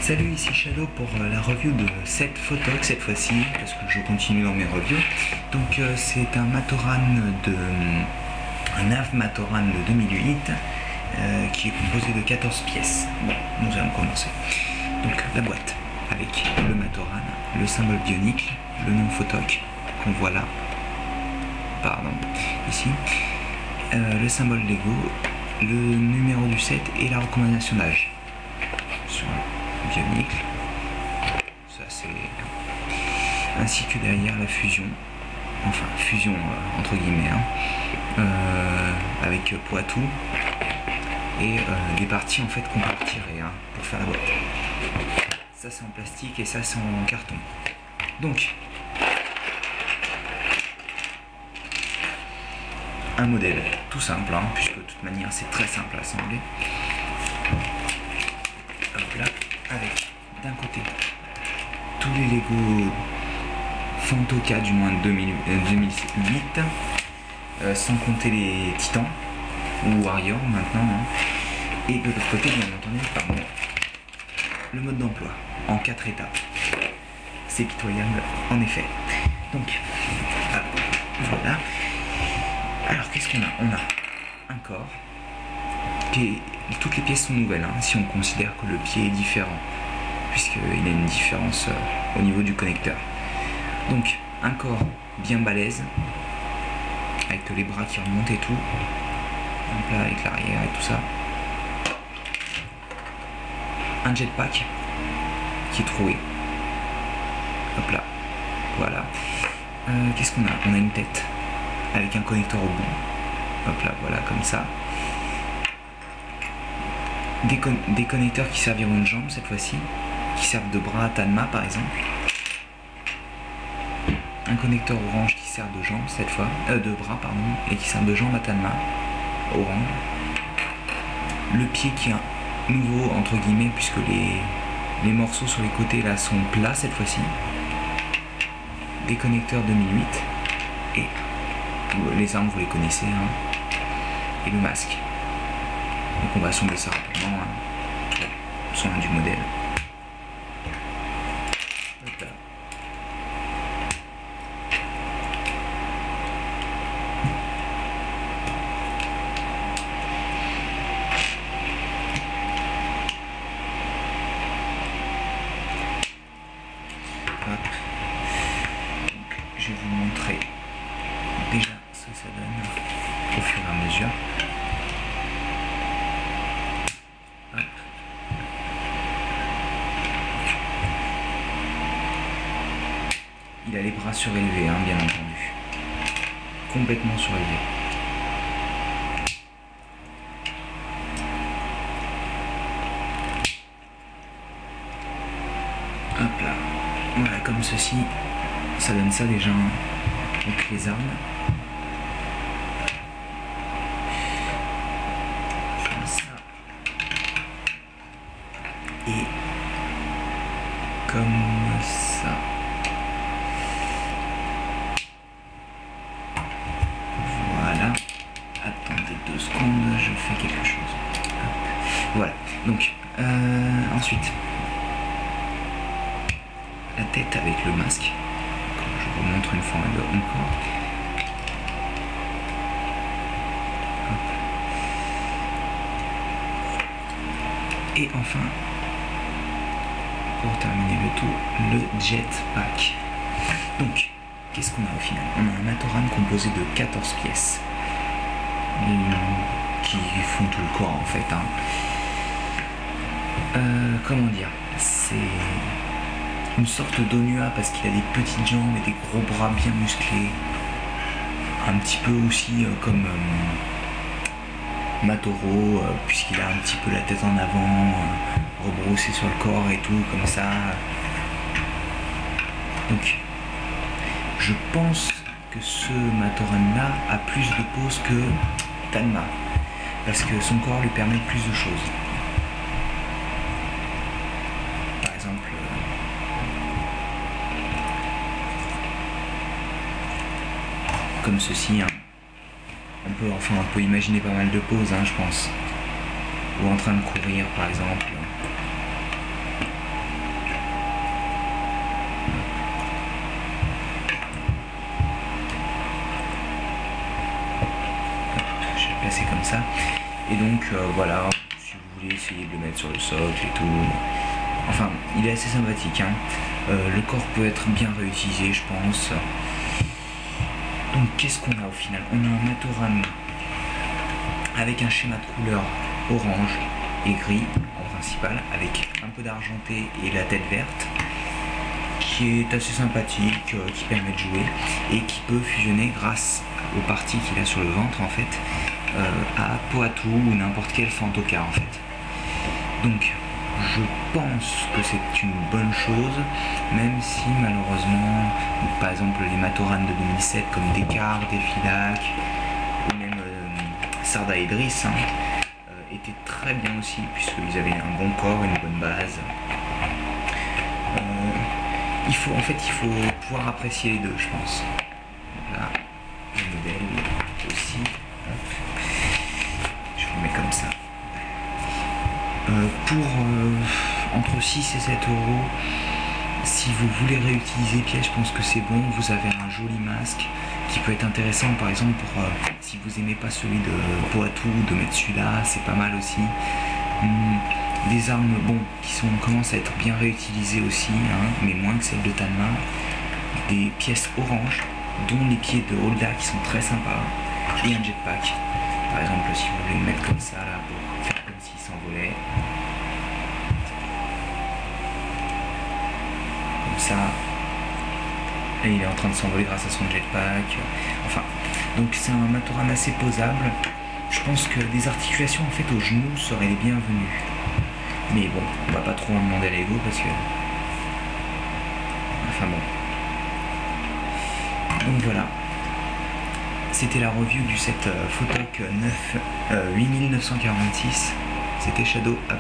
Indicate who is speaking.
Speaker 1: Salut, ici Shadow pour la review de cette photo cette fois-ci, parce que je continue dans mes reviews. Donc c'est un NAV Matoran de 2008 qui est composé de 14 pièces. Bon, nous allons commencer. Donc la boîte avec le Matoran, le symbole bionique, le nom Photoc qu'on voit là, pardon, ici, le symbole Lego, le numéro du set et la recommandation d'âge. Sur bionique, ça c'est, ainsi que derrière la fusion, enfin fusion entre guillemets, avec Poitou et les parties en fait qu'on peut retirer pour faire la boîte. Ça c'est en plastique et ça c'est en carton. Donc un modèle tout simple, puisque de toute manière c'est très simple à assembler. Hop là, avec d'un côté tous les Lego Fantoca du moins de 2008, sans compter les Titans ou Warrior maintenant, et de l'autre côté bien entendu le mode d'emploi en 4 étapes. C'est pitoyable en effet. Donc voilà. Alors qu'est-ce qu'on a? On a un corps qui toutes les pièces sont nouvelles, si on considère que le pied est différent, puisqu'il a une différence au niveau du connecteur. Donc un corps bien balèze, avec les bras qui remontent et tout, donc là avec l'arrière et tout ça. Un jetpack qui est troué, hop là, voilà. Qu'est-ce qu'on a? On a une tête avec un connecteur au bout, hop là, voilà, comme ça. Des connecteurs qui serviront de jambes cette fois-ci, qui servent de bras à Tanma par exemple. Un connecteur orange qui sert de jambes cette fois, de bras pardon, et qui sert de jambes à Tanma, orange. Le pied qui est nouveau entre guillemets, puisque les morceaux sur les côtés là sont plats cette fois-ci. Des connecteurs 2008 et les armes vous les connaissez, et le masque. Donc on va assembler ça rapidement, sur l'un du modèle. Hop là. Hop. Donc, je vais vous montrer déjà ce que ça donne au fur et à mesure. Il a les bras surélevés, bien entendu. Complètement surélevés. Hop là. Voilà, comme ceci. Ça donne ça déjà. Donc les armes. Ça. Et comme ça. Attendez 2 secondes, je fais quelque chose. Hop. Voilà, donc ensuite la tête avec le masque. Je vous montre une fois encore. Hop. Et enfin, pour terminer le tout, le jetpack. Donc, qu'est-ce qu'on a au final? On a un Matoran composé de 14 pièces. Qui font tout le corps en fait. Comment dire, c'est une sorte d'Onua parce qu'il a des petites jambes et des gros bras bien musclés, un petit peu aussi comme Matoro, puisqu'il a un petit peu la tête en avant, rebroussé sur le corps et tout comme ça. Donc je pense que ce Matoran là a plus de pose que Tanma, parce que son corps lui permet plus de choses. Par exemple, comme ceci, on peut imaginer pas mal de poses, je pense. Ou en train de courir par exemple. ça. Et donc voilà, si vous voulez essayer de le mettre sur le socle et tout, enfin il est assez sympathique, hein. Le corps peut être bien réutilisé, je pense. Donc qu'est-ce qu'on a au final? On a un Matoran avec un schéma de couleur orange et gris en principal, avec un peu d'argenté et la tête verte, qui est assez sympathique, qui permet de jouer et qui peut fusionner grâce aux parties qu'il a sur le ventre en fait à Poatou ou n'importe quel Fantoca en fait. Donc je pense que c'est une bonne chose, même si malheureusement, par exemple les Matoran de 2007 comme Descartes, Defilac ou même Sarda et Driss étaient très bien aussi, puisqu'ils avaient un bon corps, une bonne base. Il faut pouvoir apprécier les deux, je pense. Là, le modèle aussi. Hop. Je vous le mets comme ça. Pour entre 6 et 7 euros, si vous voulez réutiliser pièces, je pense que c'est bon. Vous avez un joli masque qui peut être intéressant, par exemple pour si vous aimez pas celui de Poatou, de mettre celui-là, c'est pas mal aussi. Des armes qui commencent à être bien réutilisées aussi, hein, mais moins que celles de Tanma. Des pièces oranges, dont les pieds de Holda qui sont très sympas, et un jetpack. Par exemple, si vous voulez le mettre comme ça là pour faire comme s'il s'envolait. Comme ça. Et il est en train de s'envoler grâce à son jetpack. Enfin, donc c'est un Matoran assez posable. Je pense que des articulations en fait aux genoux seraient les bienvenues. Mais bon, on va pas trop en demander à Lego parce que... Enfin bon. Donc voilà. C'était la review du set Photoc 8946. C'était Shadow A+.